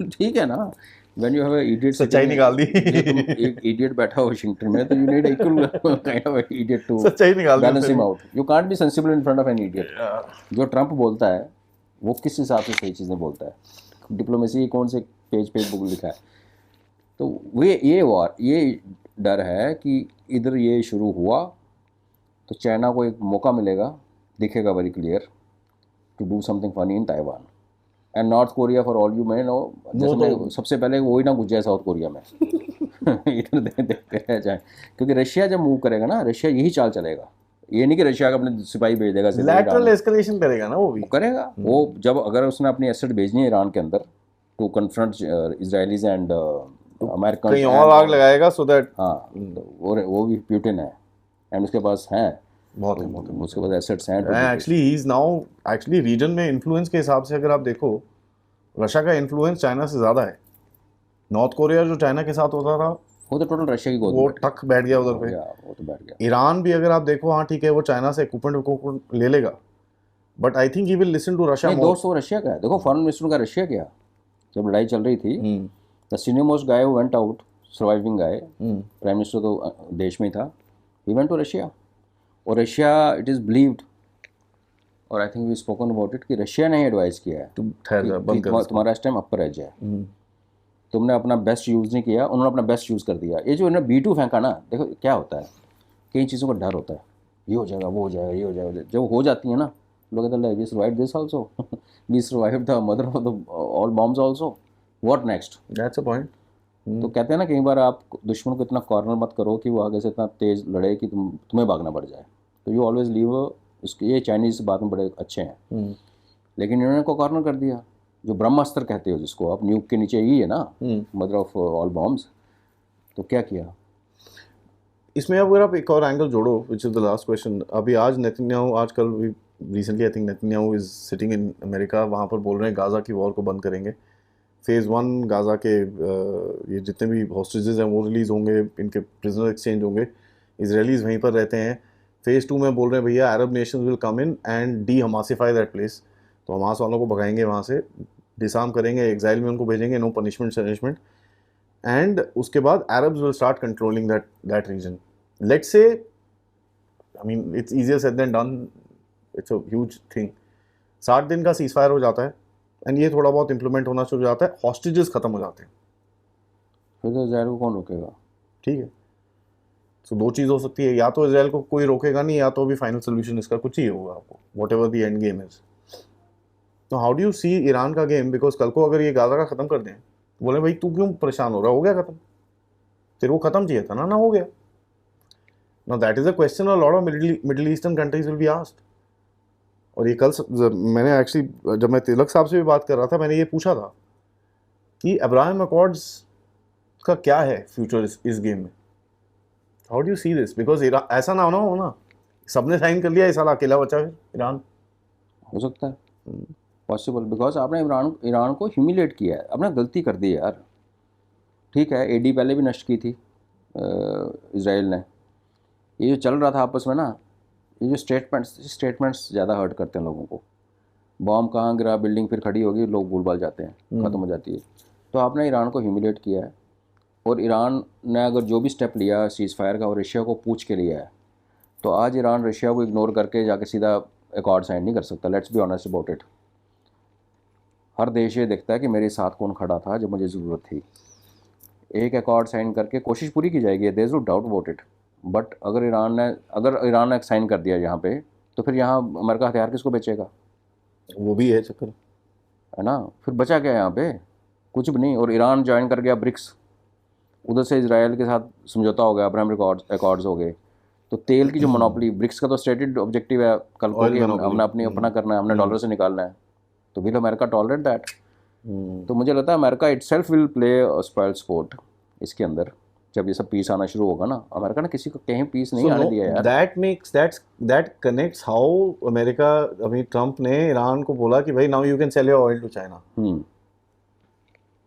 ठीक है ना, when you have a idiot, सच्चाई निकाल दी, एक इडियट बैठा वाशिंगटन में, तो you need equal kind of idiot to सच्चाई निकाल दी, balance him out. You can't be sensible in front of an idiot. जो ट्रंप बोलता है वो किस हिसाब से सही चीज़ें बोलता है, डिप्लोमेसी कौन से पेज पे बुक लिखा है। तो वे ये डर है कि इधर ये शुरू हुआ तो चाइना को एक मौका मिलेगा, दिखेगा very clear, to do something funny in Taiwan and North Korea. For all you may know, जैसे सबसे पहले वो ही ना घुस जाए साउथ कोरिया में इधर देखते रह जाए, क्योंकि रशिया जब मूव करेगा ना, रशिया यही चाल चलेगा, ये नहीं कि रशिया का अपने सिपाही भेज देगा सीधे लैटरल ईरान। एस्केलेशन करेगा ना वो भी। वो करेगा, वो जब अगर उसने अपनी एसेट भेजनी है ईरान के अंदर to confront Israelis and American, कहीं और आग लगाएगा सो दैट। हाँ, तो वो भी प्यूटिन है एंड उसके पास हैं, बहुत है, बहुत है। उसके पास एसेट्स हैं to do this। Actually he is now actually region में इन्फ्लुएंस के हिसाब से अगर आप देखो, रशिया का इन्फ्लुएंस चाइना से ज़्यादा है। नॉर्थ कोरिया जो चाइना के साथ होता था वो तो टोटल रशिया की गोद वो में बैठ टक बैठ गया उधर पे। गया, वो तो बैठ गया। ईरान भी अगर आप देखो, हाँ ठीक है वो चाइना से इक्विपमेंट ले लेगा, but I think he will listen to Russia नहीं, मोर। 200 रशिया का है। देखो फॉरेन मिनिस्टर का रशिया गया जब लड़ाई चल रही थी, hmm, the senior most guy who went out surviving guy, hmm, prime minister तो देश में ही था, ही वेंट टू रशिया। और रशिया इट इज़ बिलीव्ड, और I think we spoken about it, कि रशिया ने ही एडवाइस किया है तुम ठहर जा, कि बंद कर इसको। तुम्हारा इस टाइम अपर एज है, हम्म, तुमने अपना बेस्ट यूज़ नहीं किया, उन्होंने अपना बेस्ट यूज़ कर दिया। ये जो इन्होंने B2 फेंका ना, देखो क्या होता है, कई चीज़ों का डर होता है, ये हो जाएगा, वो हो जाएगा, ये हो जाएगा, जब हो जाती है ना, लोग कहते हैं we survive this also, we survive the mother of the all bombs also, what next. That's a point. तो कहते हैं ना, कई बार आप दुश्मन को इतना कॉर्नर मत करो कि वो आगे से इतना तेज़ लड़े कि तुम्हें भागना पड़ जाए। तो यू ऑलवेज लीव, इसके ये चाइनीज़ बात में बड़े अच्छे हैं, लेकिन इन्होंने को कॉर्नर कर दिया। जो ब्रह्मास्त्र कहते हो जिसको आप, न्यूक के नीचे ही है ना, मदर ऑफ ऑल बॉम्ब्स, तो क्या किया। इसमें अब अगर आप एक और एंगल जोड़ो, which is the last question, अभी आज नेतन्याहू, आजकल recently I think Netanyahu is sitting in America, वहाँ पर बोल रहे हैं गाज़ा की वॉर को बंद करेंगे। फेज़ 1 गाज़ा के ये जितने भी हॉस्टेजेस हैं वो रिलीज़ होंगे, इनके प्रिजनर एक्सचेंज होंगे, इजरायलीज़ वहीं पर रहते हैं। फेज़ 2 में बोल रहे हैं भैया Arab nations will come in and dehamasify that place, तो हमास वालों को भगाएंगे वहाँ से, डिसार्म करेंगे, एग्जाइल में उनको भेजेंगे, नो पनिशमेंट सनिशमेंट, एंड उसके बाद Arabs will start controlling that region. Let's say, I mean it's easier said than done, it's a huge thing. 60 दिन का सीज फायर हो जाता है एंड ये थोड़ा बहुत इम्प्लीमेंट होना शुरू हो जाता है, हॉस्टेजेस खत्म हो जाते हैं, फिर तो इजराइल को कौन रोकेगा। ठीक है। सो दो चीज़ हो सकती है, या तो इसराइल को कोई रोकेगा नहीं, या तो अभी फाइनल सोल्यूशन इसका कुछ ही होगा आपको, whatever the end game is. तो how do you see Iran का गेम, बिकॉज कल को अगर ये गाजा का ख़त्म कर दें, तो बोले भाई तू क्यों परेशान हो रहा, हो गया ख़त्म, तेरे को ख़त्म चाहिए था ना हो गया। Now that is a question a lot of Middle Eastern countries will be asked. और ये कल मैंने एक्चुअली जब मैं तिलक साहब से भी बात कर रहा था, मैंने ये पूछा था कि अब्राहम अकॉर्ड्स का क्या है फ्यूचर इस गेम में, how do you see this, because ऐसा ना हो ना सबने साइन कर लिया, इस साल अकेला बचा है ईरान। हो सकता है पॉसिबल, बिकॉज आपने ईरान को ह्यूमिलेट किया है, आपने गलती कर दी यार। ठीक है, AD पहले भी नष्ट की थी इजराइल ने। ये जो चल रहा था आपस में ना, ये जो स्टेटमेंट्स ज़्यादा हर्ट करते हैं लोगों को। बॉम्ब कहाँ गिरा, बिल्डिंग फिर खड़ी होगी, लोग भूल भाल जाते हैं, ख़त्म हो जाती है। तो आपने ईरान को ह्यूमिलेट किया है, और ईरान ने अगर जो भी स्टेप लिया सीज़ फायर का और रशिया को पूछ के लिया है, तो आज ईरान रशिया को इग्नोर करके जाके सीधा अकॉर्ड साइन नहीं कर सकता। Let's be honest about it. हर देश ये देखता है कि मेरे साथ कौन खड़ा था जब मुझे ज़रूरत थी। एक अकॉर्ड साइन करके कोशिश पूरी की जाएगी, there is no doubt about it. But अगर ईरान ने साइन कर दिया यहाँ पे, तो फिर यहाँ अमेरिका हथियार किसको बेचेगा, वो भी है चक्कर, है ना। फिर बचा क्या यहाँ पे, कुछ भी नहीं। और ईरान ज्वाइन कर गया ब्रिक्स, उधर से इजराइल के साथ समझौता हो गया, अब्राहम अकॉर्ड्स हो गए। तो तेल की जो मोनोपोली, ब्रिक्स का तो स्टेटेड ऑब्जेक्टिव है कल को कि हमने अपना करना है, हमने डॉलर से निकालना है, तो विल अमेरिका टॉलरेट दैट। तो मुझे लगता है America itself will play spoil sport इसके अंदर। जब ये सब पीस आना शुरू होगा ना, अमेरिका ने किसी को कहीं पीस नहीं आने दिया यार। दैट कनेक्ट्स हाउ अमेरिका, अभी ट्रम्प ने ईरान को बोला कि भाई now you can sell your oil to China.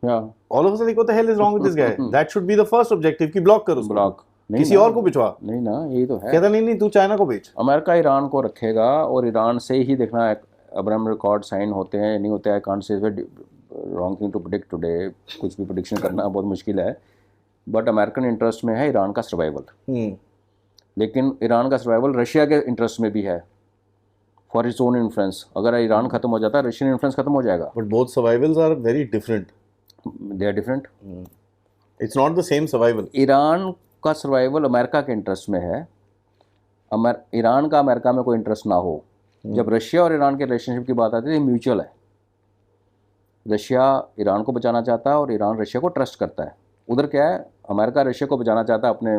All of a sudden what the hell is wrong with this guy, that should be the first objective कि block करो, block किसी और को बिचवा। नहीं ना, यही तो है। कहता नहीं तू चाइना को बेच। अमेरिका ईरान को रखेगा, और ईरान से ही देखना अब्राहम अकॉर्ड साइन होते हैं नहीं होते हैं। I can't say wrong thing to predict today, कुछ भी प्रेडिक्शन करना बहुत मुश्किल है। बट अमेरिकन इंटरेस्ट में है ईरान का सर्वाइवल, लेकिन ईरान का सर्वाइवल रशिया के इंटरेस्ट में भी है, फॉर इट्स ओन इन्फ्लुएंस। अगर ईरान खत्म हो जाता है, रशियन इन्फ्लुएंस खत्म हो जाएगा। But both survivals are very different, they are different, it's not the same survival. Iran का सर्वाइवल अमेरिका के इंटरेस्ट में है, ईरान का अमेरिका में कोई इंटरेस्ट ना हो। जब रशिया और ईरान के रिलेशनशिप की बात आती है, म्यूचुअल है। रशिया ईरान को बचाना चाहता है और ईरान रशिया को ट्रस्ट करता है। उधर क्या है, अमेरिका रशिया को बचाना चाहता है अपने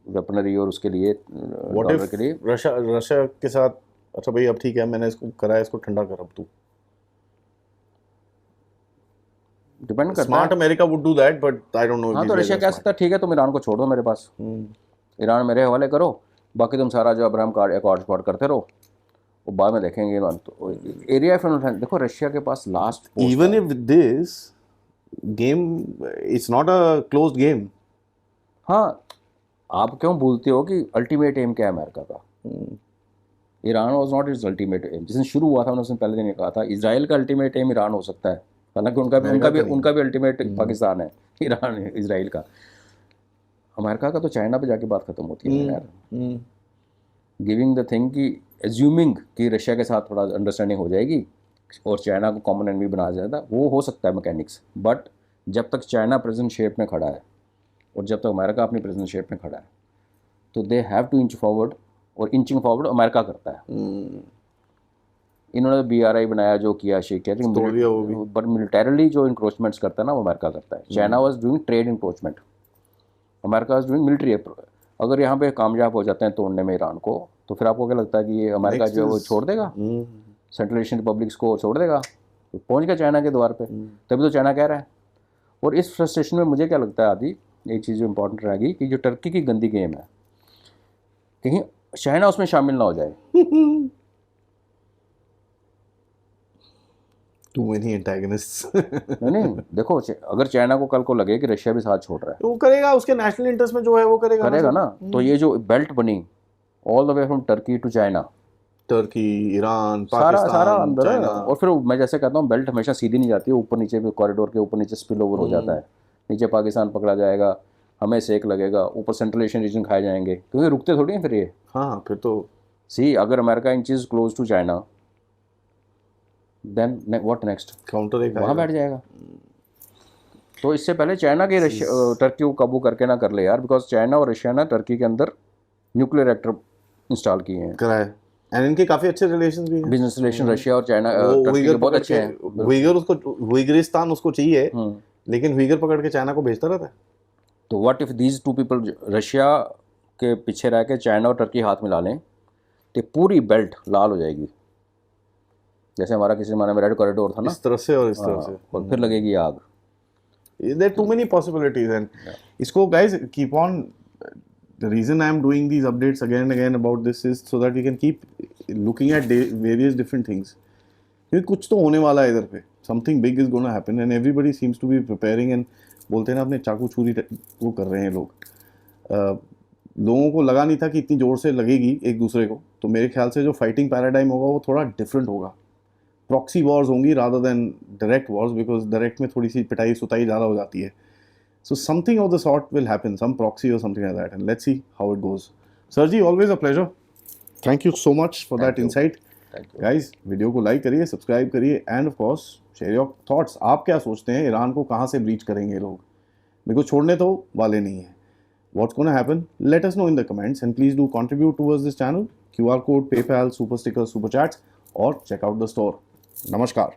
वेपनरी और उसके लिए व्हाट डॉलर इफ के लिए। रशिया के साथ, अच्छा भाई अब ठीक है मैंने इसको कराया, इसको ठंडा कर अब तू। डिपेंड करता स्मार्ट है। America would do that, but I don't know. हाँ तो रशिया कह सकता है ठीक है तुम ईरान को छोड़ दो मेरे पास, ईरान मेरे हवाले करो, बाकी तुम सारा जो अब्राहम कार्ड अकॉर्ड करते रहो, वो बाद में देखेंगे। ईरान तो एरिया ऑफ इन्फ्लुएंस देखो, रशिया के पास last even if this game it's not a closed game. हाँ आप क्यों भूलते हो कि अल्टीमेट एम क्या है अमेरिका का? Iran was not it's ultimate aim. जिस दिन शुरू हुआ था मैंने उसने पहले दिन ये कहा था इजराइल का अल्टीमेट एम ईरान हो सकता है, हालांकि उनका भी अल्टीमेट पाकिस्तान है, ईरान है इजराइल का। अमेरिका का तो चाइना पे जाके बात खत्म होती है यार। गिविंग द थिंग कि एज्यूमिंग कि रशिया के साथ थोड़ा अंडरस्टैंडिंग हो जाएगी और चाइना को कॉमन एनिमी बनाया जाएगा, वो हो सकता है मैकेनिक्स, बट जब तक चाइना प्रेजेंट शेप में खड़ा है और जब तक अमेरिका अपनी प्रेजेंट शेप में खड़ा है तो they have to inch forward, और इंचिंग फॉरवर्ड अमेरिका करता है। इन्होंने BRI बनाया, जो किया शेख किया, बट मिलिटरीली जो इंक्रोचमेंट्स करता है ना वो अमेरिका करता है। China was doing trade encroachment, America was doing military. अगर यहाँ पे कामयाब हो जाते हैं तोड़ने में ईरान को, तो फिर आपको क्या लगता है कि ये अमेरिका जो है वो छोड़ देगा, सेंट्रल एशियन रिपब्लिक्स को छोड़ देगा? तो पहुँच गया चाइना के द्वार पे, तभी तो चाइना कह रहा है। और इस फ्रस्ट्रेशन में मुझे क्या लगता है आदि, एक चीज़ जो इंपॉर्टेंट रहेगी कि जो टर्की की गंदी गेम है, कहीं चाइना उसमें शामिल ना हो जाए। Too many antagonists. नहीं देखो, अगर चाइना को कल को लगे कि रशिया भी साथ छोड़ रहा है तो वो करेगा, उसके नेशनल इंटरेस्ट में जो है वो करेगा ना। तो ये जो बेल्ट बनी all the way from Turkey to China, Turkey, Iran, सारा पाकिस्तान, अंदर है। चाइना। और फिर मैं जैसे कहता हूँ बेल्ट हमेशा सीधी नहीं जाती है, ऊपर नीचे भी कॉरिडोर के ऊपर नीचे स्पिल ओवर हो जाता है। नीचे पाकिस्तान पकड़ा जाएगा, हमें सेक लगेगा, ऊपर सेंट्रल एशियन रीजन खाए जाएंगे, क्योंकि रुकते थोड़ी हैं फिर ये। हाँ फिर तो सी अगर America inches close to China, then what next? Counter एक वहाँ बैठ जाएगा। तो इससे पहले चाइना के टर्की को काबू करके ना कर ले यार, बिकॉज चाइना और रशिया ने टर्की के अंदर न्यूक्लियर रिएक्टर इंस्टॉल किए हैं, कराए, एंड इनके काफी अच्छे रिलेशंस भी हैं, बिजनेस रिलेशन रशिया और चाइना टर्की के बहुत अच्छे हैं। उइगरिस्तान उसको चाहिए, लेकिन उइगर पकड़ के चाइना को भेजता रहता है। तो what if these two people Russia के पीछे रह के चाइना और टर्की हाथ मिला लें, तो पूरी बेल्ट लाल हो जाएगी, जैसे हमारा किसी जमाने में रेड कॉरिडोर था ना, इस तरह से और इस तरह से, और फिर लगेगी आग। There are too many possibilities, and इसको guys keep on. The reason I am doing these updates again and again about this is so that we can keep looking at various different things. क्योंकि कुछ तो होने वाला है इधर पे, something big is going to happen and everybody seems to be preparing and बोलते हैं ना अपने चाकू छुरी वो कर रहे हैं लोग। लोगों को लगा नहीं था कि इतनी ज़ोर से लगेगी एक दूसरे को, तो मेरे ख्याल से जो फाइटिंग पैराडाइम होगा वो थोड़ा डिफरेंट होगा। प्रॉक्सी वॉर्स होंगी rather than direct Wars, because direct में थोड़ी सी पिटाई सुताई ज़्यादा हो जाती है। So something of the sort will happen, some proxy or something like that, and let's see how it goes. Sirji, always a pleasure. Thank you so much for that insight. Thank you. Guys, video को like करिए, subscribe करिए, end of course share your thoughts. आप क्या सोचते हैं, Iran को कहाँ से ब्रीच करेंगे लोग? मेरे को छोड़ने तो वाले नहीं हैं। What's going to happen? Let us know in the comments, and please do contribute towards this channel. QR code, PayPal, super stickers, super chats, or check out the store. Namaskar.